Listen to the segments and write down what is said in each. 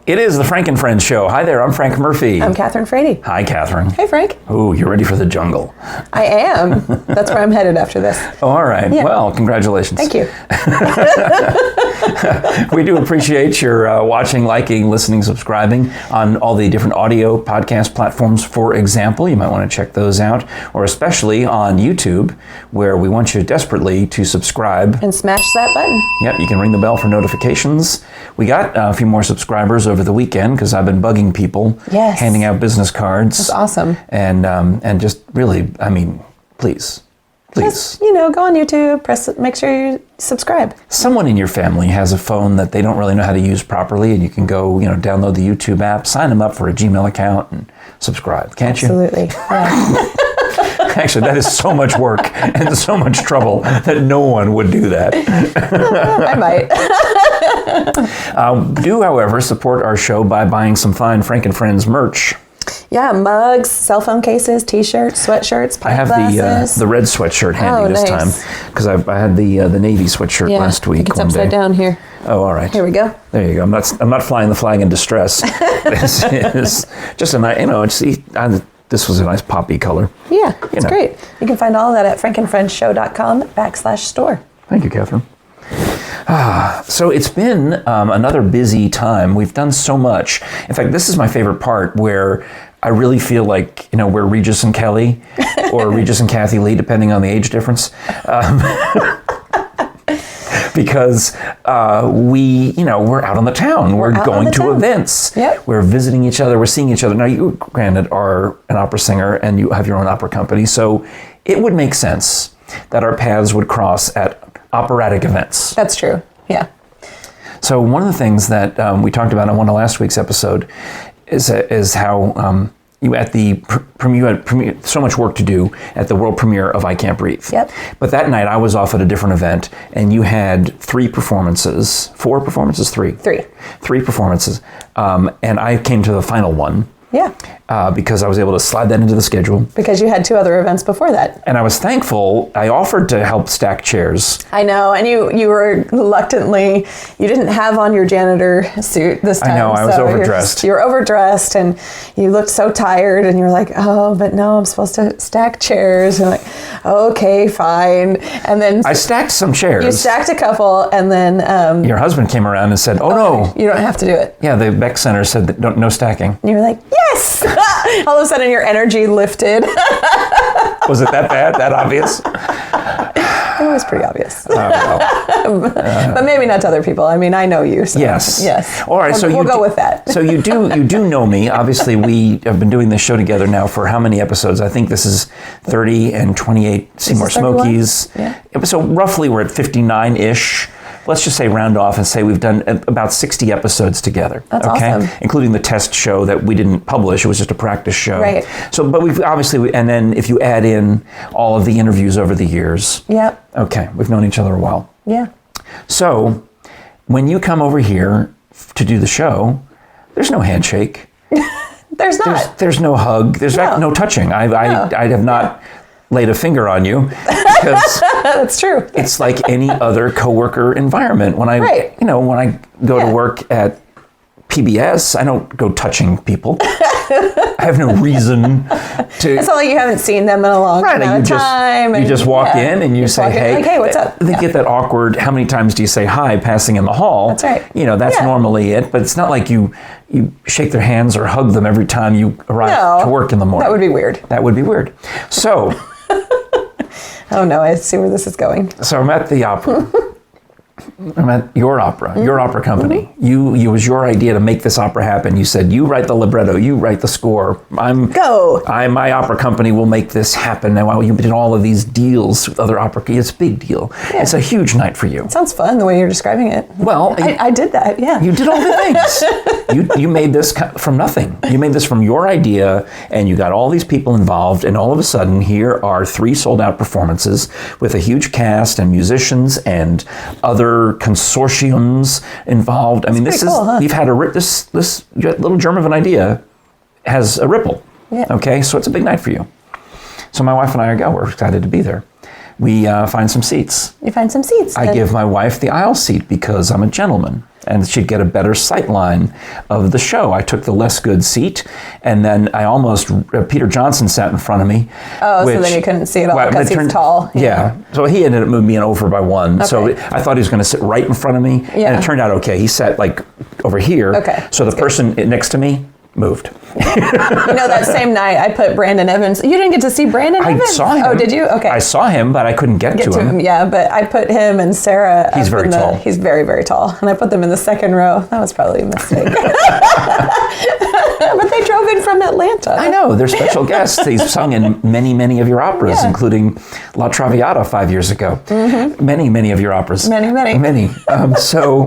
It is the Frank and Friends show. Hi there, I'm Frank Murphy. I'm Kathryn Frady. Hi, Kathryn. Hey, Frank. Oh, you're ready for the jungle. I am. That's where I'm headed after this. Oh, all right. Yeah. Well, congratulations. Thank you. We do appreciate your watching, liking, listening, subscribing on all the different audio podcast platforms, for example. You might want to check those out, or especially on YouTube, where we want you desperately to subscribe. And smash that button. Yep, you can ring the bell for notifications. We got a few more subscribers over the weekend because I've been bugging people, handing out business cards. That's awesome. And just really, I mean, please. Just, go on YouTube, make sure you subscribe. Someone in your family has a phone that they don't really know how to use properly, and you can go, download the YouTube app, sign them up for a Gmail account, and subscribe. Can't you? Absolutely. Yeah. Actually, that is so much work and so much trouble that no one would do that. I might. Do, however, support our show by buying some fine Frank and Friends merch. Yeah, mugs, cell phone cases, T-shirts, sweatshirts, pint glasses. I have the red sweatshirt handy this time because I had the navy sweatshirt last week. It's upside down here. Oh, all right. Here we go. There you go. I'm not flying the flag in distress. This is just a nice. This was a nice poppy color. Yeah, it's great. You can find all of that at frankandfriendshow.com/store. Thank you, Kathryn. So it's been another busy time. We've done so much. In fact, this is my favorite part, where I really feel like, we're Regis and Kelly or Regis and Kathy Lee, depending on the age difference. Because we're out on the town. We're going to events. Yep. We're visiting each other. We're seeing each other. Now, you, granted, are an opera singer and you have your own opera company, so it would make sense that our paths would cross at operatic events. That's true. Yeah. So one of the things that we talked about on one of last week's episode is how you had so much work to do at the world premiere of I Can't Breathe. Yep. But that night I was off at a different event, and you had 3 performances. 4 performances? 3? 3 performances. And I came to the final one. Yeah. Because I was able to slide that into the schedule. Because you had 2 other events before that. And I was thankful. I offered to help stack chairs. I know, and you were reluctantly, you didn't have on your janitor suit this time. I know, I was overdressed. You were overdressed, and you looked so tired, and you're like, oh, but no, I'm supposed to stack chairs. And like, okay, fine. And then I stacked some chairs. You stacked a couple, and then your husband came around and said, oh no. You don't have to do it. Yeah, the Beck Center said that no stacking. And you were like, yes! All of a sudden your energy lifted. Was it that bad? That obvious? It was pretty obvious. But maybe not to other people. I mean, I know you. So yes. Yes. All right. We'll go with that. So you do know me. Obviously, we have been doing this show together now for how many episodes? I think this is 30 and 28 Seymour Smokies. Yeah. So roughly we're at 59-ish. Let's just say round off and say we've done about 60 episodes together. That's awesome. Including the test show that we didn't publish. It was just a practice show. Right. So, but we've obviously, and then if you add in all of the interviews over the years. Yep. Okay, we've known each other a while. Yeah. So, when you come over here to do the show, there's no handshake. There's not. There's no hug. There's no touching. I have not laid a finger on you because that's true. It's like any other coworker environment. When I when I go to work at PBS, I don't go touching people. I have no reason to. It's not like you haven't seen them in a long amount of time. You just walk in and you say, hey. Like, hey, what's up? They get that awkward, how many times do you say hi passing in the hall? That's right. That's normally it, but it's not like you shake their hands or hug them every time you arrive to work in the morning. That would be weird. That would be weird. So. Oh no, I see where this is going. So I'm at the opera. I'm at your opera, your opera company. Mm-hmm. It was your idea to make this opera happen. You said, you write the libretto, you write the score. My opera company will make this happen. And you did all of these deals with other opera. It's a big deal. Yeah. It's a huge night for you. It sounds fun the way you're describing it. Well, I did that, yeah. You did all the things. You made this from nothing. You made this from your idea, and you got all these people involved, and all of a sudden, here are 3 sold-out performances with a huge cast and musicians and other consortiums involved. I mean, this is cool, huh? You've had this little germ of an idea has a ripple. Yeah. Okay, so it's a big night for you. So my wife and I we're excited to be there. We find some seats. You find some seats. I give my wife the aisle seat because I'm a gentleman. and she'd get a better sight line of the show. I took the less good seat, and then I almost, Peter Johnson sat in front of me. Oh, so then you couldn't see it all because he's tall. Yeah. So he ended up moving me over by one. Okay. So I thought he was going to sit right in front of me, and it turned out okay. He sat like over here. Okay. So the person next to me moved. That same night I put Brandon Evans. You didn't get to see Brandon Evans? I saw him. Oh, did you? Okay. I saw him, but I couldn't get to him. Yeah, but I put him and Sarah. He's very tall. He's very, very tall. And I put them in the second row. That was probably a mistake. But they drove in from Atlanta. I know. They're special guests. He's sung in many, many of your operas, including La Traviata 5 years ago. Mm-hmm. Many, many of your operas. Many. So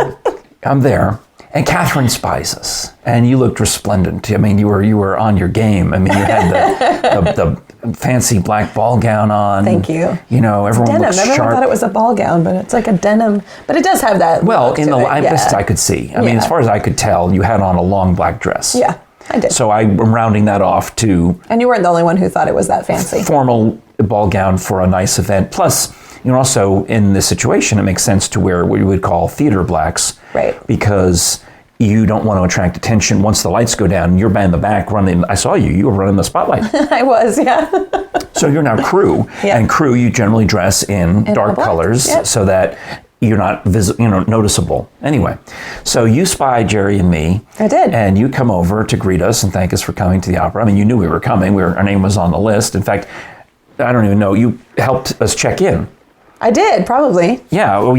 I'm there. And Kathryn spies us, and you looked resplendent. I mean, you were on your game. I mean, you had the fancy black ball gown on. Thank you. Everyone looked sharp. Everyone thought it was a ball gown, but it's like a denim. But it does have that. Well, best I could see. I mean, as far as I could tell, you had on a long black dress. Yeah, I did. So I'm rounding that off to. And you weren't the only one who thought it was that fancy. Formal ball gown for a nice event. Plus, also in this situation, it makes sense to wear what you would call theater blacks. Right. Because you don't want to attract attention once the lights go down. You're in the back running. I saw you. You were running the spotlight. I was, yeah. So you're now crew. Yeah. And crew, you generally dress in dark colors so that you're not noticeable. Anyway, so you spy Jere and me. I did. And you come over to greet us and thank us for coming to the opera. I mean, you knew we were coming. Our name was on the list. In fact, I don't even know. You helped us check in. I did, probably. Yeah, well,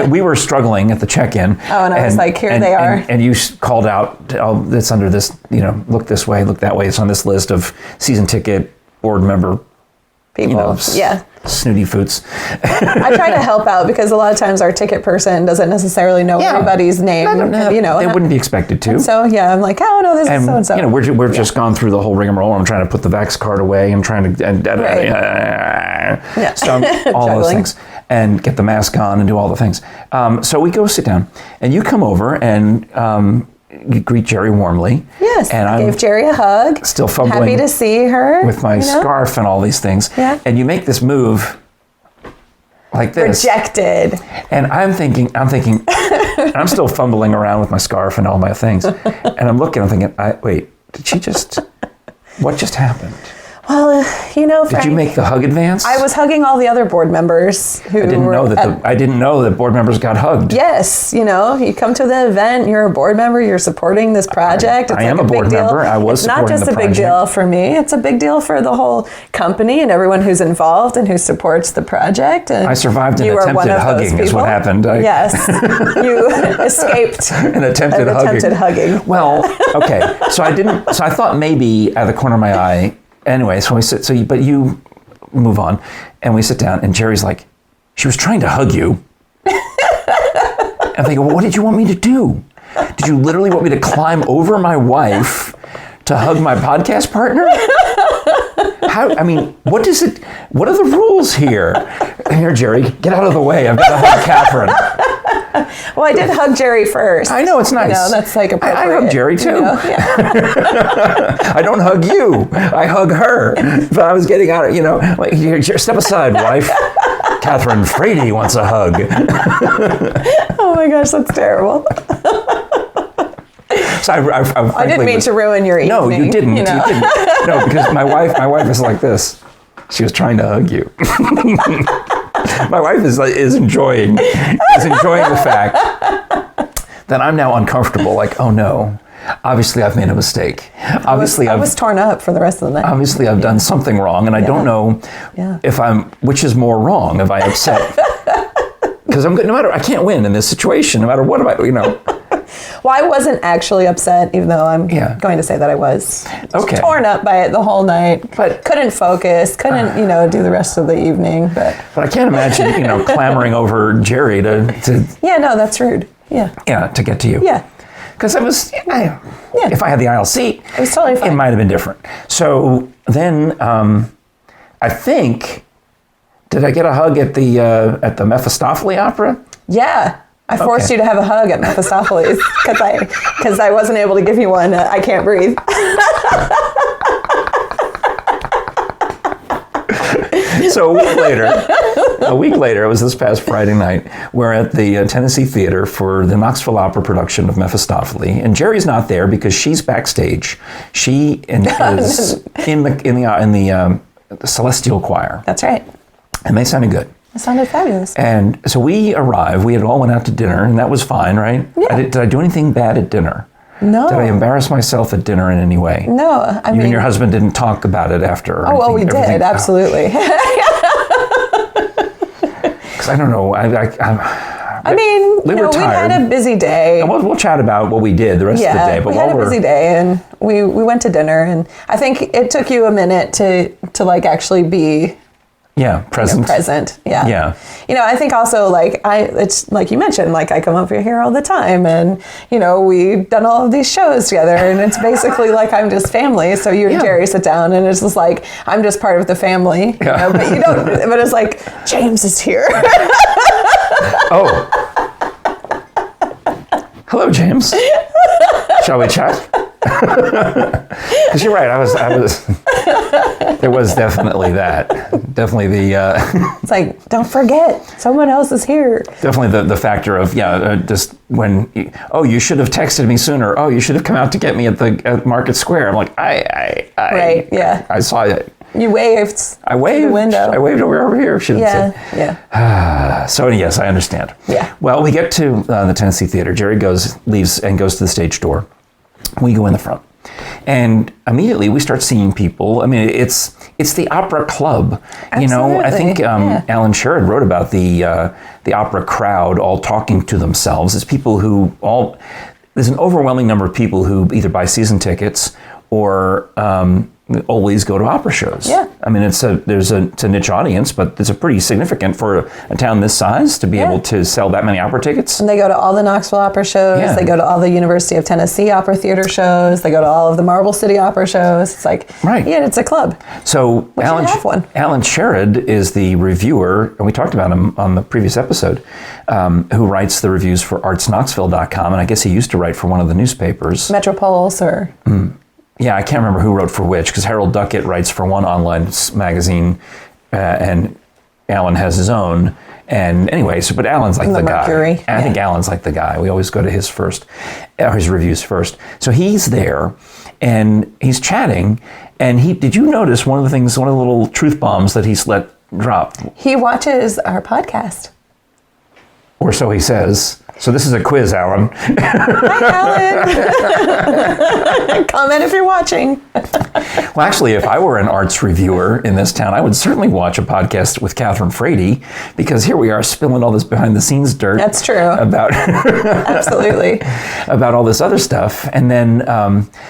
we were struggling at the check-in. Oh, and I was like, here they are. And you called out, it's under this, look this way, look that way. It's on this list of season ticket, board member people. Snooty foots. I try to help out because a lot of times our ticket person doesn't necessarily know everybody's name. They wouldn't be expected to. And so, I'm like, oh, no, this is so-and-so. We're just gone through the whole rigmarole. I'm trying to put the Vax card away. I'm trying to... So all those things. And get the mask on and do all the things. So we go sit down. And you come over and... you greet Jere warmly. Yes, and I gave Jere a hug. Still fumbling. Happy to see her. With my scarf and all these things. Yeah. And you make this move like this. Rejected. And I'm thinking, I'm still fumbling around with my scarf and all my things. And I'm thinking, wait, what just happened? Well, Frank, did you make the hug advance? I was hugging all the other board members who I didn't know that board members got hugged. Yes, you come to the event, you're a board member, you're supporting this project. I am a board member. I was supporting the project. It's not just a big deal for me. It's a big deal for the whole company and everyone who's involved and who supports the project. And I survived an attempted hugging is what happened. Yes, you escaped an attempted hugging. Well, okay. So I thought maybe out of the corner of my eye. Anyway, so we sit. But you move on, and we sit down. And Jerry's like, "She was trying to hug you." I'm thinking, well, what did you want me to do? Did you literally want me to climb over my wife to hug my podcast partner? What is it? What are the rules here? Here, Jere, get out of the way. I've got to hug Kathryn. Well, I did hug Jere first. I know, it's nice. That's like appropriate. I hug Jere too. Yeah. I don't hug you. I hug her. But I was getting out of, like, step aside, wife. Kathryn Frady wants a hug. Oh my gosh, that's terrible. So I didn't mean to ruin your evening. No, you didn't. You didn't. No, because my wife is like this. She was trying to hug you. My wife is enjoying the fact that I'm now uncomfortable. Like, oh no, obviously I've made a mistake. I was torn up for the rest of the night. Obviously I've done something wrong, and I don't know which is more wrong. If I upset, because I can't win in this situation, no matter what Well, I wasn't actually upset, even though I'm going to say that I was. Okay. Torn up by it the whole night, but couldn't focus, couldn't do the rest of the evening. But I can't imagine clamoring over Jere to. Yeah, no, that's rude. Yeah. Yeah, to get to you. Yeah. Because if I had the aisle seat, it was totally fine. It might have been different. So then, I think, did I get a hug at the Mefistofele opera? Yeah. I forced you to have a hug at Mefistofele's because I wasn't able to give you one. I can't breathe. So a week later, A week later, it was this past Friday night, we're at the Tennessee Theater for the Knoxville Opera production of Mefistofele, and Jerry's not there because she's backstage. She is in the Celestial Choir. That's right. And they sounded good. It sounded fabulous. And so we arrived. We had all went out to dinner, and that was fine, right? Yeah. Did I do anything bad at dinner? No. Did I embarrass myself at dinner in any way? No. I mean, you and your husband didn't talk about it after? Oh, well, we did. Absolutely. Because I don't know. I mean, we had a busy day. And we'll chat about what we did the rest of the day. But we had a busy day, and we went to dinner, and I think it took you a minute to like actually be present. Yeah. I think also it's like you mentioned, like I come over here all the time, and we've done all of these shows together, and it's basically like I'm just family. So you and Jerry sit down, and it's just like I'm just part of the family. But you don't. But it's like James is here. Oh. Hello, James. Shall we chat? Because you're right. I was. There was definitely that. Definitely the. It's like, don't forget, someone else is here. Definitely the factor of just when. You should have texted me sooner. Oh, you should have come out to get me at Market Square. I'm like, Right. Yeah. I saw it. You waved. I waved. The window. I waved over here. Should have said. Yeah. So yes, I understand. Yeah. Well, we get to the Tennessee Theater. Jerry leaves and goes to the stage door. We go in the front, and immediately we start seeing people. I mean, it's the opera club. Absolutely. I think Alan Sherrod wrote about the opera crowd all talking to themselves. It's people who there's an overwhelming number of people who either buy season tickets or always go to opera shows. Yeah. I mean, it's a niche audience, but it's a pretty significant for a town this size to be able to sell that many opera tickets. And they go to all the Knoxville Opera shows. Yeah. They go to all the University of Tennessee Opera Theater shows. They go to all of the Marble City Opera shows. It's like, it's a club. So Alan Sherrod is the reviewer, and we talked about him on the previous episode, who writes the reviews for artsknoxville.com, and I guess he used to write for one of the newspapers. Metropulse or... Yeah, I can't remember who wrote for which, because Harold Duckett writes for one online magazine, and Alan has his own. And anyway, but Alan's like the Mercury. Guy. I think Alan's like the guy. We always go to his reviews first. So he's there, and he's chatting. And did you notice one of the little truth bombs that he's let drop? He watches our podcast. Or so he says. So this is a quiz, Alan. Hi, Alan. Comment if you're watching. Well, actually, if I were an arts reviewer in this town, I would certainly watch a podcast with Kathryn Frady, because here we are spilling all this behind-the-scenes dirt. That's true. About absolutely about all this other stuff. And then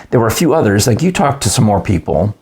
there were a few others. Like you talked to some more people,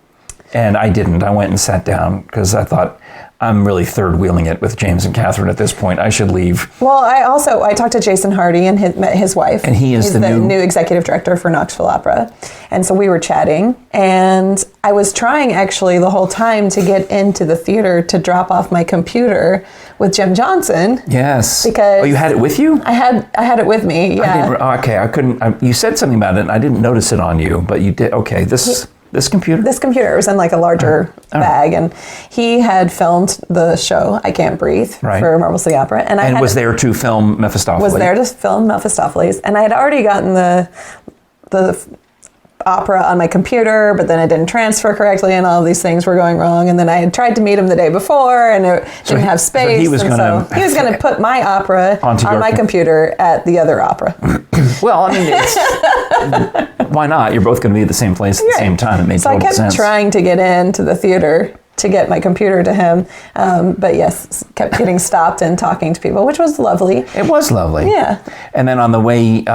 and I didn't. I went and sat down because I thought, I'm really third wheeling it with James and Kathryn at this point. I should leave. Well, I talked to Jason Hardy and met his wife. And he's the new executive director for Knoxville Opera. And so we were chatting, and I was trying actually the whole time to get into the theater to drop off my computer with Jim Johnson. Yes. Because you had it with you? I had it with me. Yeah. I couldn't. You said something about it, and I didn't notice it on you, but you did. Okay. This computer? This computer was in like a larger bag, and he had filmed the show I Can't Breathe for Marble City Opera. And was there to film Mefistofele. Was there to film Mephistopheles. And I had already gotten the opera on my computer, but then it didn't transfer correctly, and all of these things were going wrong. And then I had tried to meet him the day before, and it didn't have space. So he was going to put my opera on my computer at the other opera. Well, I mean, why not? You're both going to be at the same place at the same time. It made total sense. So I kept trying to get into the theater to get my computer to him. But yes, kept getting stopped and talking to people, which was lovely. It was lovely. Yeah. And then on the way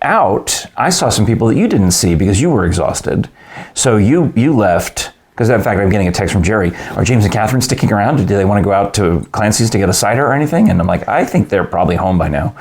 out, I saw some people that you didn't see because you were exhausted. So you left, because in fact I'm getting a text from Jerry. Are James and Kathryn sticking around? Do they want to go out to Clancy's to get a cider or anything? And I'm like, I think they're probably home by now.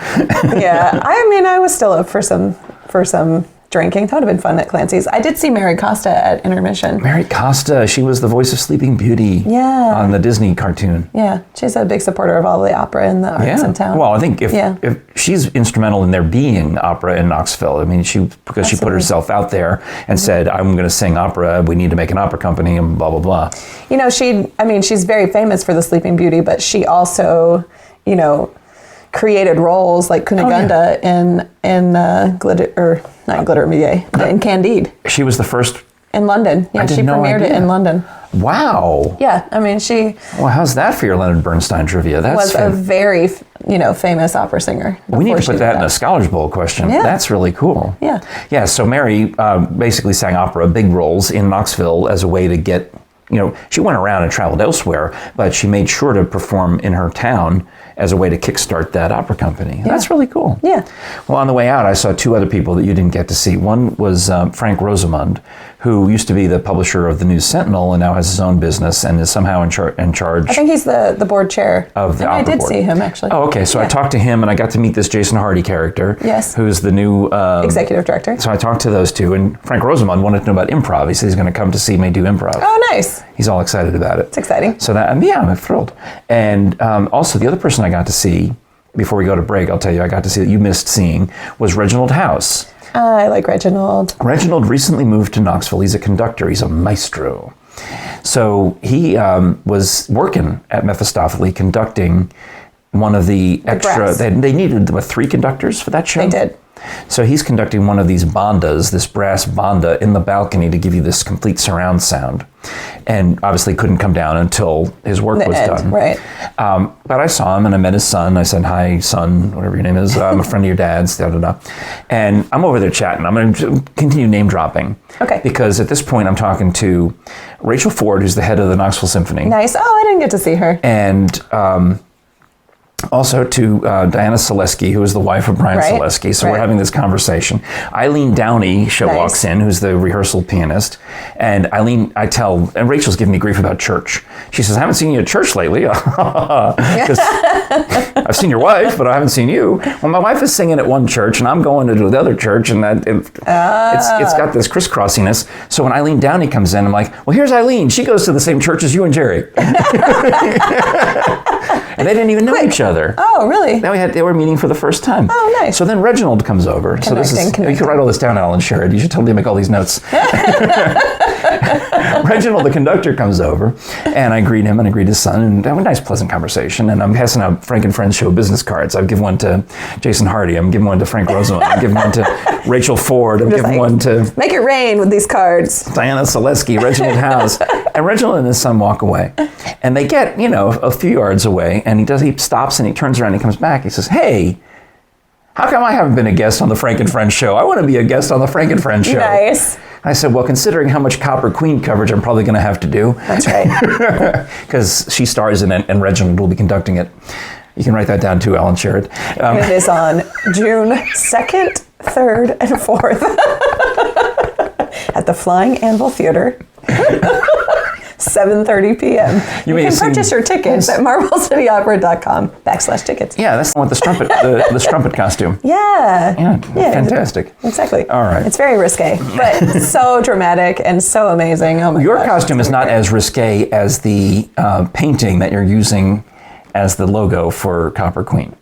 Yeah, I mean, I was still up for some drinking. That would have been fun at Clancy's. I did see Mary Costa at intermission. Mary Costa, she was the voice of Sleeping Beauty on the Disney cartoon. Yeah, she's a big supporter of all the opera and the arts in town. Well, I think if she's instrumental in there being opera in Knoxville. I mean, because she put herself out there and said, I'm going to sing opera, we need to make an opera company, and blah, blah, blah. You know, she's very famous for the Sleeping Beauty, but she also, you know, created roles like Cunégonde in Candide. She was the first in London. Yeah, she premiered it in London. Wow. Yeah, I mean, Well, how's that for your Leonard Bernstein trivia? Was a very, famous opera singer. We need to put that in a Scholars Bowl question. Yeah. That's really cool. Yeah. Yeah, so Mary basically sang opera, big roles in Knoxville as a way to get, she went around and traveled elsewhere, but she made sure to perform in her town as a way to kickstart that opera company. Yeah. That's really cool. Yeah. Well, on the way out, I saw two other people that you didn't get to see. One was Frank Rosamund, who used to be the publisher of the News Sentinel and now has his own business and is somehow in charge. I think he's the board chair of the opera board. I did board. See him, actually. Oh, okay. So I talked to him and I got to meet this Jason Hardy character. Yes. Who's the new executive director. So I talked to those two, and Frank Rosamund wanted to know about improv. He said he's going to come to see me do improv. Oh, nice. He's all excited about it. It's exciting. So I'm thrilled. And also the other person I got to see, before we go to break, I'll tell you, I got to see that you missed seeing, was Reginald Houze. I like Reginald. Reginald recently moved to Knoxville. He's a conductor. He's a maestro. So he was working at Mefistofele conducting one of the extra... They needed, 3 conductors for that show? They did. So he's conducting one of these bandas, this brass banda, in the balcony to give you this complete surround sound. And obviously couldn't come down until his work was done. Right. But I saw him and I met his son. I said, hi, son, whatever your name is. I'm a friend of your dad's, da-da-da. And I'm over there chatting. I'm going to continue name dropping. Okay. Because at this point I'm talking to Rachel Ford, who's the head of the Knoxville Symphony. Nice. Oh, I didn't get to see her. And... also to Diana Selesky, who is the wife of Brian Selesky. So we're having this conversation. Eileen Downey walks in, who's the rehearsal pianist. And and Rachel's giving me grief about church. She says, I haven't seen you at church lately. Because I've seen your wife, but I haven't seen you. Well, my wife is singing at one church, and I'm going to the other church, and it's got this crisscrossiness. So when Eileen Downey comes in, I'm like, well, here's Eileen. She goes to the same church as you and Jerry. And they didn't even know each other. Oh, really? Now they were meeting for the first time. Oh, nice. So then Reginald comes over. You could write all this down, Alan Sherrod. You should totally make all these notes. Reginald, the conductor, comes over, and I greet him and I greet his son, and have a nice, pleasant conversation. And I'm passing out Frank and Friends show business cards. I've given one to Jason Hardy. I'm giving one to Frank Rosamund. I'm giving one to Rachel Ford. I'm giving one to... Make it rain with these cards. Diana Selesky, Reginald Houze. And Reginald and his son walk away. And they get, a few yards away, and he stops and he turns around and he comes back. He says, hey, how come I haven't been a guest on the Frank and Friends show? I want to be a guest on the Frank and Friends show. Nice. I said, well, considering how much Copper Queen coverage I'm probably going to have to do. That's right. Because she stars in it and Reginald will be conducting it. You can write that down too, Alan Sherrod. It is on June 2nd, 3rd, and 4th at the Flying Anvil Theater. 7:30 p.m. You can purchase your tickets at marvelcityopera.com/tickets. Yeah, that's the one with the strumpet costume. Yeah. Yeah, fantastic. Exactly. All right. It's very risque, but so dramatic and so amazing. Oh my Your costume is not as risque as the painting that you're using as the logo for Copper Queen.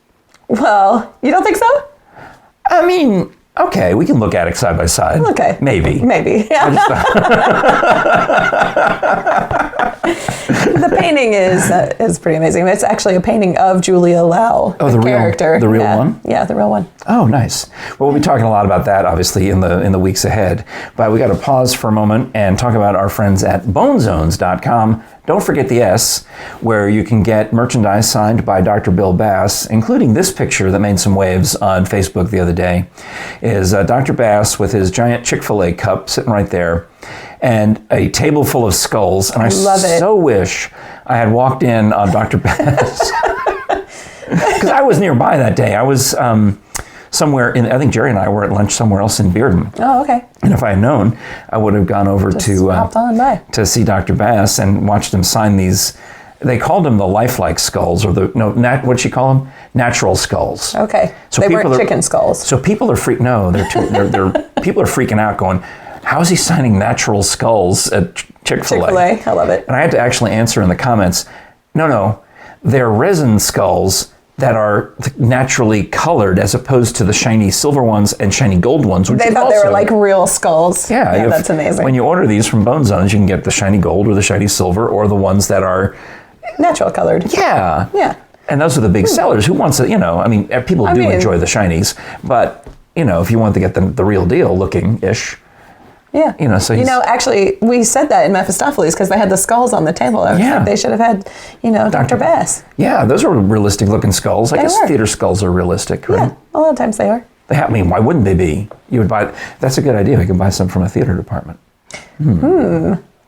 Well, you don't think so? I mean... Okay, we can look at it side by side. Okay. Maybe. Yeah. The painting is pretty amazing. It's actually a painting of Julia Lau, the character. The real one? Yeah, the real one. Oh, nice. Well, we'll be talking a lot about that, obviously, in the weeks ahead. But we got to pause for a moment and talk about our friends at bonezones.com. Don't forget the S, where you can get merchandise signed by Dr. Bill Bass, including this picture that made some waves on Facebook the other day, is Dr. Bass with his giant Chick-fil-A cup sitting right there, and a table full of skulls. And I so wish I had walked in on Dr. Bass. Because I was nearby that day. I was somewhere I think Jerry and I were at lunch somewhere else in Bearden. Oh, okay. And if I had known, I would have gone over to hopped on by to see Dr. Bass and watched him sign these They called them the lifelike skulls, or what'd she call them? Natural skulls. Okay. So they weren't chicken skulls. So people are people are freaking out, going, "How is he signing natural skulls at Chick-fil-A?" Chick-fil-A, I love it. And I had to actually answer in the comments, no, they're resin skulls that are naturally colored, as opposed to the shiny silver ones and shiny gold ones. Which they thought they were like real skulls. Yeah, that's amazing. When you order these from Bone Zones, you can get the shiny gold or the shiny silver, or the ones that are natural colored. Yeah. Yeah. And those are the big sellers. Who wants it? People do enjoy the shinies, but if you want to get the real deal looking-ish. Yeah. Actually, we said that in Mephistopheles because they had the skulls on the table. They should have had, Dr. Bass. Yeah, those are realistic looking skulls. I guess theater skulls are realistic, right? Yeah, a lot of times they are. Why wouldn't they be? You would buy. That's a good idea. We can buy some from a theater department.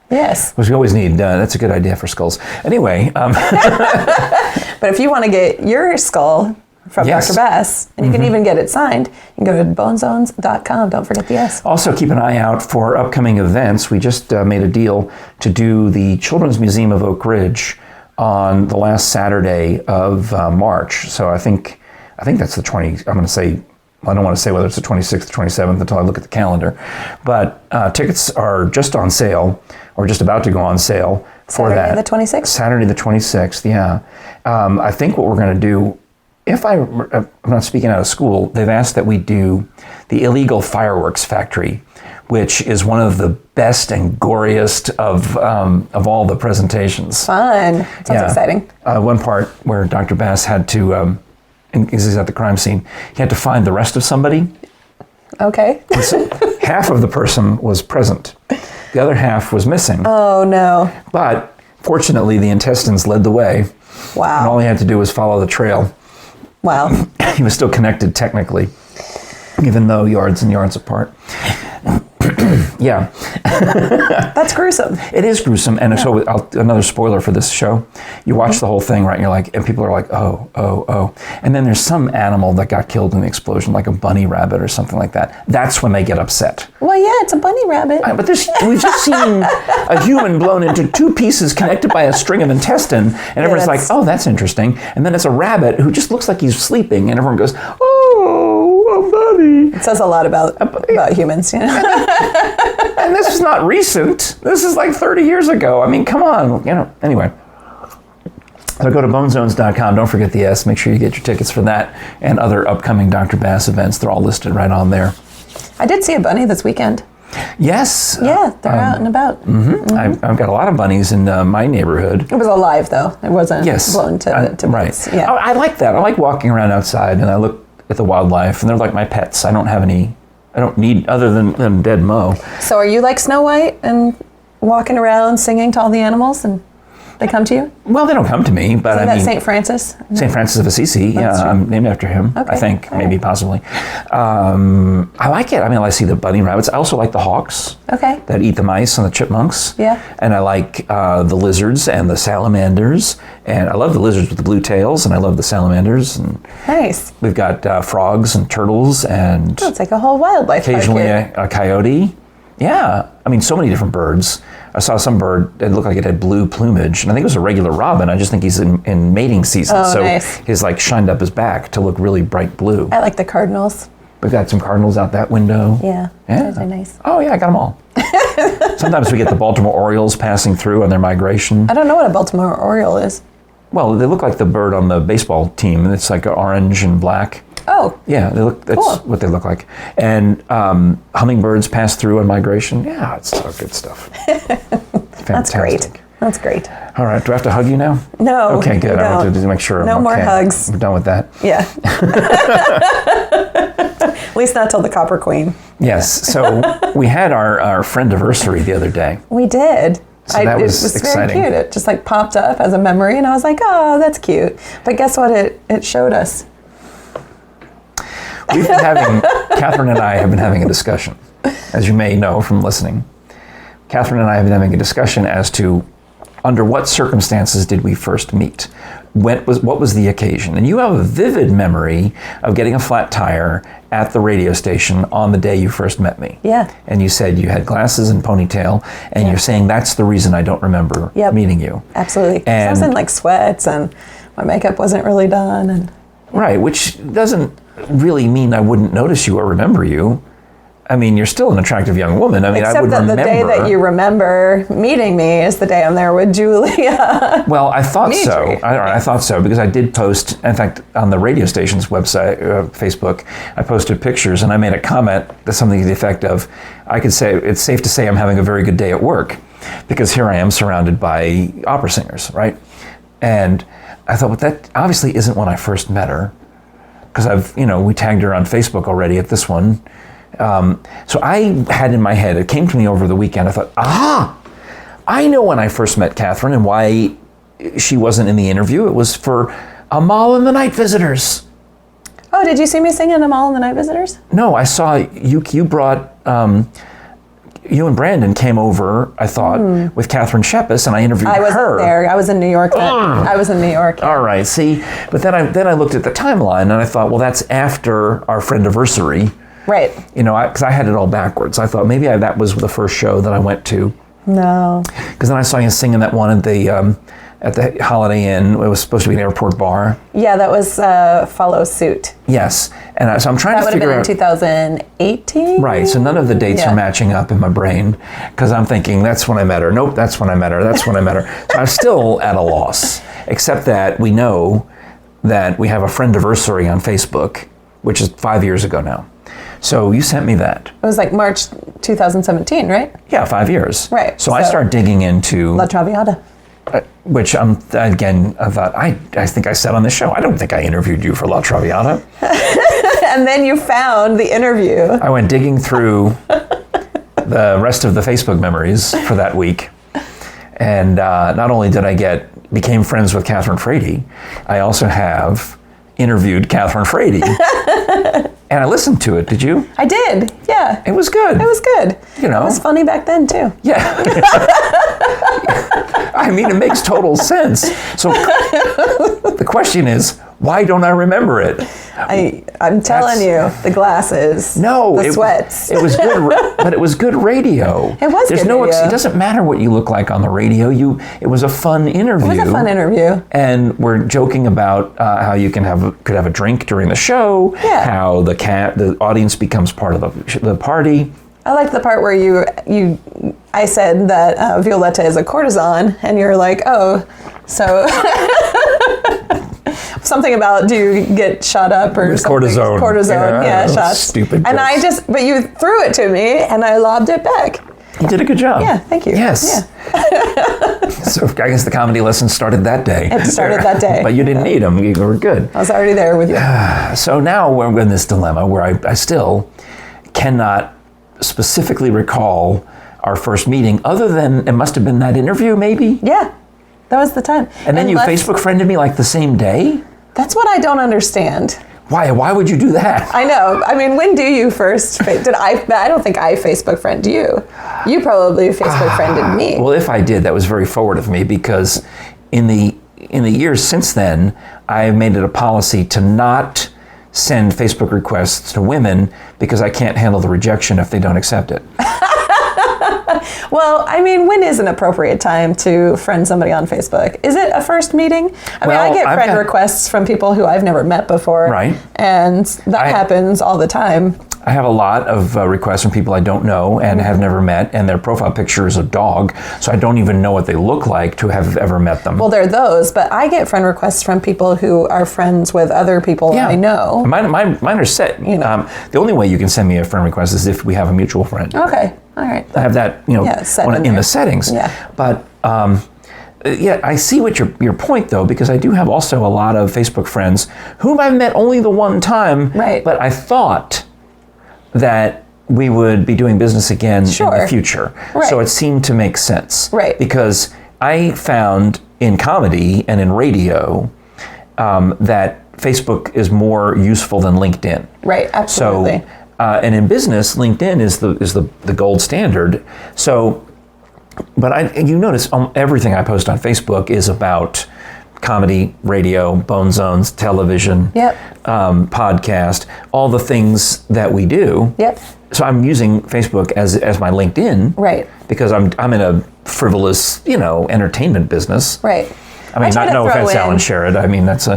Yes. Which we always need. That's a good idea for skulls. Anyway. But if you want to get your skull from Dr. Bass, and you can even get it signed, you can go to bonezones.com. Don't forget the S. Also, keep an eye out for upcoming events. We just made a deal to do the Children's Museum of Oak Ridge on the last Saturday of March. So I think that's the 20. I'm going to say. I don't want to say whether it's the 26th or 27th until I look at the calendar. But tickets are just on sale, or just about to go on sale for that. Saturday the 26th? Saturday the 26th, yeah. I think what we're going to do, I'm not speaking out of school, they've asked that we do the Illegal Fireworks Factory, which is one of the best and goriest of all the presentations. Fun. Sounds exciting. One part where Dr. Bass had to... because he's at the crime scene, he had to find the rest of somebody. Okay. So half of the person was present. The other half was missing. Oh, no. But fortunately, the intestines led the way. Wow. And all he had to do was follow the trail. Wow. He was still connected technically, even though yards and yards apart. Yeah. That's gruesome. It is gruesome. And so another spoiler for this show, you watch the whole thing, right? And you're like, and people are like, oh. And then there's some animal that got killed in the explosion, like a bunny rabbit or something like that. That's when they get upset. Well, yeah, it's a bunny rabbit. But we've just seen a human blown into two pieces connected by a string of intestine. And everyone's like, oh, that's interesting. And then it's a rabbit who just looks like he's sleeping. And everyone goes, oh, a bunny. It says a lot about humans, And this is not recent. This is like 30 years ago. Come on. Anyway. So go to bonezones.com. Don't forget the S. Make sure you get your tickets for that and other upcoming Dr. Bass events. They're all listed right on there. I did see a bunny this weekend. Yes. Yeah, they're out and about. I've got a lot of bunnies in my neighborhood. It was alive, though. It wasn't blown to right. bits. Yeah. I like that. I like walking around outside and I look at the wildlife, and they're like my pets. I don't need other than dead Mo. So are you like Snow White and walking around singing to all the animals, and they come to you? Well, they don't come to me, but Isn't that St. Francis? St. Francis of Assisi. That's true. I'm named after him. Okay. I think, maybe, possibly. I like it. I see the bunny rabbits. I also like the hawks. Okay. That eat the mice and the chipmunks. Yeah. And I like the lizards and the salamanders. And I love the lizards with the blue tails, and I love the salamanders. And nice. we've got frogs and turtles and... Oh, it's like a whole wildlife park occasionally here. a coyote. Yeah. So many different birds. I saw some bird, it looked like it had blue plumage, and I think it was a regular robin. I just think he's in mating season. Oh, so nice. he's shined up his back to look really bright blue. I like the cardinals. We've got some cardinals out that window. Yeah. Those are nice. Oh, yeah, I got them all. Sometimes we get the Baltimore Orioles passing through on their migration. I don't know what a Baltimore Oriole is. Well, they look like the bird on the baseball team. It's like orange and black. Oh. Yeah, that's cool. what they look like. And hummingbirds pass through on migration. Yeah, it's all good stuff. Fantastic. That's great. All right, do I have to hug you now? No. Okay, good. I wanted to make sure. No more hugs. We're done with that. Yeah. At least not till the Copper Queen. Yes. So we had our friend-iversary the other day. We did. So that was it was exciting. Very cute. It just popped up as a memory, and I was like, oh, that's cute. But guess what? It showed us. We've been Kathryn and I have been having a discussion, as you may know from listening. Kathryn and I have been having a discussion as to under what circumstances did we first meet? what was the occasion? And you have a vivid memory of getting a flat tire at the radio station on the day you first met me. Yeah. And you said you had glasses and ponytail, and you're saying that's the reason I don't remember meeting you. Absolutely. And I was in like sweats, and my makeup wasn't really done. And right, which doesn't really mean I wouldn't notice you or remember you. I mean, you're still an attractive young woman. I mean, I would remember. Except that the day that you remember meeting me is the day I'm there with Julia. Well, I thought so. I thought so because I did post, in fact, on the radio station's website, Facebook, I posted pictures and I made a comment that's something to the effect of, I could say, it's safe to say I'm having a very good day at work because here I am surrounded by opera singers, right? And I thought, well, that obviously isn't when I first met her because we tagged her on Facebook already at this one. So I had in my head, it came to me over the weekend, I thought, I know when I first met Kathryn and why she wasn't in the interview. It was for Amal and the Night Visitors. Oh, did you see me singing Amal and the Night Visitors? No, I saw you brought, you and Brandon came over, I thought, with Kathryn Shepis, and I interviewed her. I wasn't there. I was in New York then. I was in New York. All right, see, but then I looked at the timeline and I thought, well, that's after our Friendiversary. Right. Because I had it all backwards. I thought maybe that was the first show that I went to. No. Because then I saw you singing that one at the Holiday Inn. It was supposed to be an airport bar. Yeah, that was Follow Suit. Yes. And so I'm trying to figure out. That would have been in 2018? Right. So none of the dates are matching up in my brain because I'm thinking, that's when I met her. Nope, that's when I met her. That's when I met her. So I'm still at a loss, except that we know that we have a Friendiversary on Facebook, which is 5 years ago now. So you sent me that. It was like March 2017, right? Yeah, 5 years. Right. So I start digging into La Traviata. Which I thought, I think I said on the show, I don't think I interviewed you for La Traviata. And then you found the interview. I went digging through the rest of the Facebook memories for that week. And not only did I became friends with Kathryn Frady, I also have interviewed Kathryn Frady. And I listened to it. Did you? I did. Yeah. It was good. It was good. It was funny back then too. Yeah. I mean, it makes total sense. So the question is, why don't I remember it? I'm telling you, the glasses. No, the sweats. It was good, but it was good radio. It was good radio. It doesn't matter what you look like on the radio. It was a fun interview. It was a fun interview. And we're joking about how you could have a drink during the show. Yeah. How the audience becomes part of the party. I liked the part where I said that Violetta is a courtesan, and you're like, oh, so something about, do you get shot up or something? Cortisone, yeah, shots. Stupid. And but you threw it to me, and I lobbed it back. You did a good job. Yeah, thank you. Yes. Yeah. So I guess the comedy lesson started that day. It started that day. But you didn't need them. You were good. I was already there with you. So now we're in this dilemma where I still cannot specifically recall our first meeting, other than it must have been that interview, maybe? Yeah, that was the time. And then you Facebook friended me like the same day? That's what I don't understand. Why would you do that? I know. I mean, when do you first, I don't think I Facebook friended you. You probably Facebook friended me. Well, if I did, that was very forward of me, because in the years since then, I've made it a policy to not send Facebook requests to women because I can't handle the rejection if they don't accept it. Well, I mean, when is an appropriate time to friend somebody on Facebook? Is it a first meeting? I mean, I get friend requests from people who I've never met before. Right. And that happens all the time. I have a lot of requests from people I don't know and have never met, and their profile picture is a dog, so I don't even know what they look like to have ever met them. Well, there are those, but I get friend requests from people who are friends with other people I know. Mine are set. The only way you can send me a friend request is if we have a mutual friend. Okay, all right. I have that, set in the settings. Yeah. But I see what your point, though, because I do have also a lot of Facebook friends whom I've met only the one time. Right. But I thought that we would be doing business again in the future. Right. So it seemed to make sense. Right. Because I found in comedy and in radio that Facebook is more useful than LinkedIn. Right, absolutely. So, and in business, LinkedIn is the gold standard. So, but you notice everything I post on Facebook is about comedy, radio, Bone Zones, television, podcast, all the things that we do. Yep. So I'm using Facebook as my LinkedIn. Right. Because I'm in a frivolous, entertainment business. Right. I mean, no offense, Alan Sherrod. I mean, that's a...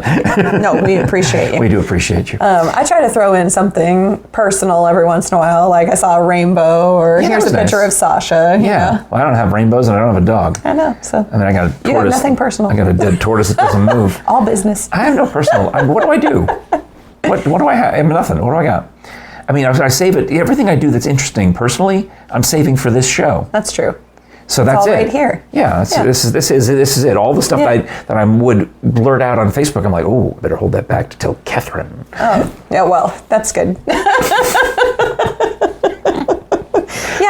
No, we appreciate you. We do appreciate you. I try to throw in something personal every once in a while, like I saw a rainbow, or here's a picture of Sasha. Yeah. Well, I don't have rainbows and I don't have a dog. I know. So I mean, I got a tortoise. You have nothing personal. I got a dead tortoise that doesn't move. All business. I have no personal... what do I do? What do I have? I have nothing. What do I got? I mean, I save it. Everything I do that's interesting personally, I'm saving for this show. That's true. So that's all it. Right here. Yeah, this is it. All the stuff that I would blurt out on Facebook, I'm like, oh, better hold that back to tell Kathryn. Oh, yeah. Well, that's good.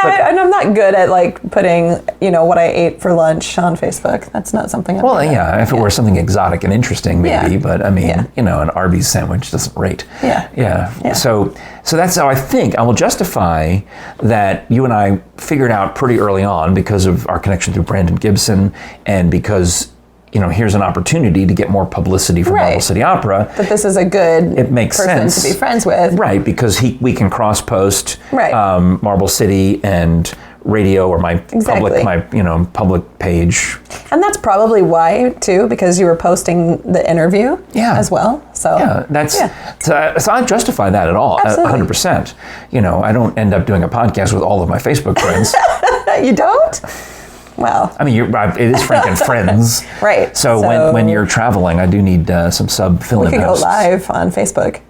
And I'm not good at like putting, what I ate for lunch on Facebook. That's not something I'm good at. If it were something exotic and interesting, maybe. But I mean, an Arby's sandwich doesn't rate. Yeah. So that's how I think I will justify that you and I figured out pretty early on because of our connection through Brandon Gibson and because here's an opportunity to get more publicity from Marble City Opera. But this is a good person to be friends with. Right, because we can cross-post Marble City and radio or my public page. And that's probably why, too, because you were posting the interview as well. So so I justify that at all, Absolutely. 100%. I don't end up doing a podcast with all of my Facebook friends. You don't? Well, I mean, it is Frank and Friends. Right. So when you're traveling, I do need some sub fill-in hosts. We can go live on Facebook,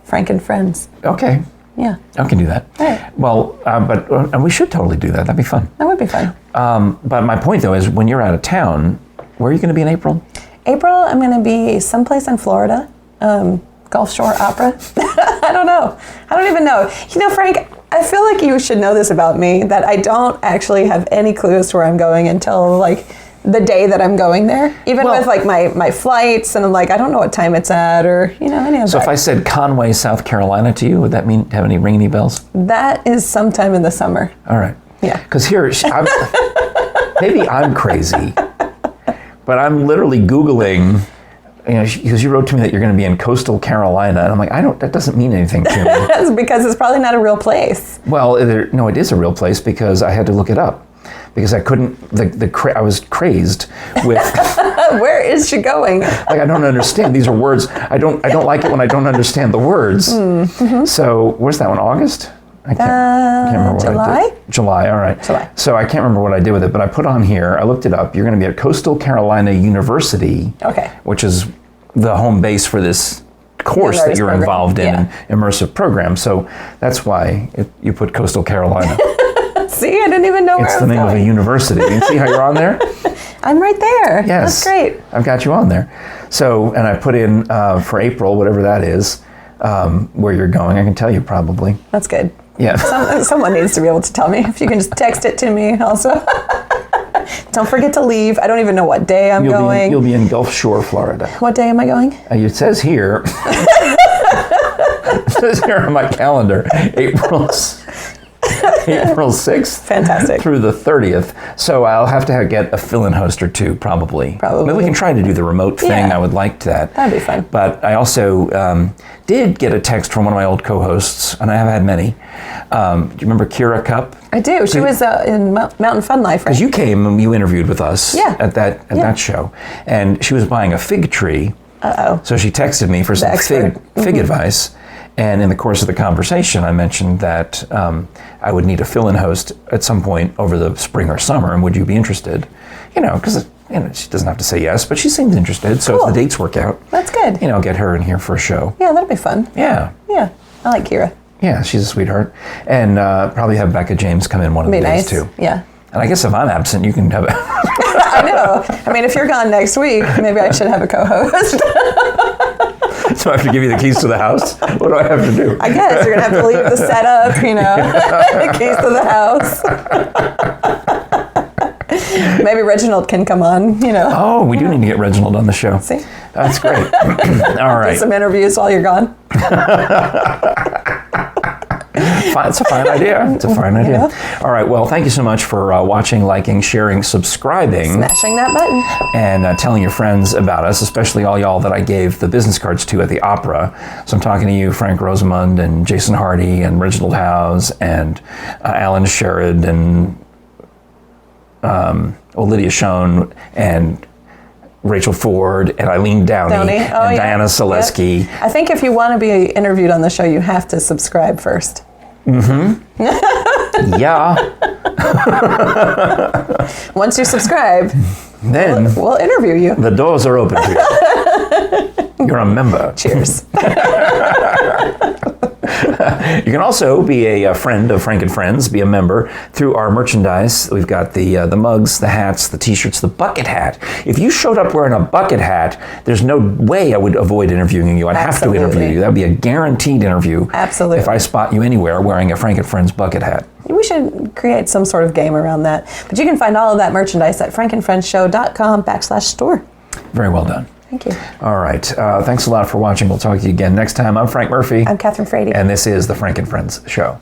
Frank and Friends. Okay. Yeah. I can do that. Right. Well, but we should totally do that. That'd be fun. That would be fun. But my point, though, is when you're out of town, where are you going to be in April? April, I'm going to be someplace in Florida. Gulf Shore Opera. I don't know. I don't even know. Frank, I feel like you should know this about me, that I don't actually have any clue as to where I'm going until like the day that I'm going there. Even with like my flights, and I'm like, I don't know what time it's at, or any of that. So if I said Conway, South Carolina to you, would that ring any bells? That is sometime in the summer. All right. Yeah. Because maybe I'm crazy, but I'm literally Googling, because you wrote to me that you're going to be in coastal Carolina, and I'm like, that doesn't mean anything to me. That's because it's probably not a real place. Well, no, it is a real place because I had to look it up. Because I couldn't, I was crazed with... Where is she going? Like, I don't understand. These are words. I don't like it when I don't understand the words. Mm-hmm. So, where's that one? August? I can't remember what I did. July, all right. July. So I can't remember what I did with it, but I put on here, I looked it up. You're going to be at Coastal Carolina University, which is the home base for this course that you're involved in, an immersive program. So that's why you put Coastal Carolina. See, I didn't even know where I was going. It's the name of a university. You see how you're on there? I'm right there. Yes. That's great. I've got you on there. So, and I put in for April, whatever that is, where you're going. I can tell you probably. That's good. Yeah. Someone needs to be able to tell me. If you can just text it to me also. Don't forget to leave. I don't even know what day I'm going. You'll be in Gulf Shore, Florida. What day am I going? It says here. It says here on my calendar, April 6th Fantastic. Through the 30th. So I'll have to get a fill-in host or two, probably. Maybe we can try to do the remote thing. I would like that. That'd be fun. But I also did get a text from one of my old co-hosts, and I have had many. Do you remember Kira Cup? I do. She was in Mountain Fun Life, right? Because you came and you interviewed with us at that show, and she was buying a fig tree. Uh-oh. So she texted me for some fig advice. And in the course of the conversation, I mentioned that I would need a fill-in host at some point over the spring or summer, and would you be interested? Because she doesn't have to say yes, but she seems interested. So if the dates work out, that's good. Get her in here for a show. Yeah, that'd be fun. Yeah. Yeah, I like Kira. Yeah, she's a sweetheart. And probably have Becca James come in one of the days too. Yeah. And I guess if I'm absent, you can have it. I know. I mean, if you're gone next week, maybe I should have a co-host. So I have to give you the keys to the house? What do I have to do? I guess you're going to have to leave the setup, keys to the house. Maybe Reginald can come on, Oh, we do need to get Reginald on the show. See? That's great. All right. Do some interviews while you're gone. It's a fine idea. It's a fine idea. All right. Well, thank you so much for watching, liking, sharing, subscribing. Smashing that button. And telling your friends about us, especially all y'all that I gave the business cards to at the opera. So I'm talking to you, Frank Rosamund, and Jason Hardy, and Reginald Houze, and Alan Sherrod, and Lydia Schoen, and Rachel Ford, and Eileen Downey, and Diana Selesky. Yep. I think if you want to be interviewed on the show, you have to subscribe first. Yeah. Once you subscribe, then we'll interview you. The doors are open to you. You're a member. Cheers. You can also be a friend of Frank and Friends, be a member through our merchandise. We've got the mugs, the hats, the t-shirts, the bucket hat. If you showed up wearing a bucket hat, there's no way I would avoid interviewing you. I'd have to interview you. That would be a guaranteed interview. Absolutely. If I spot you anywhere wearing a Frank and Friends bucket hat. We should create some sort of game around that. But you can find all of that merchandise at frankandfriendshow.com/store. Very well done. Thank you. All right. Thanks a lot for watching. We'll talk to you again next time. I'm Frank Murphy. I'm Kathryn Frady. And this is the Frank and Friends Show.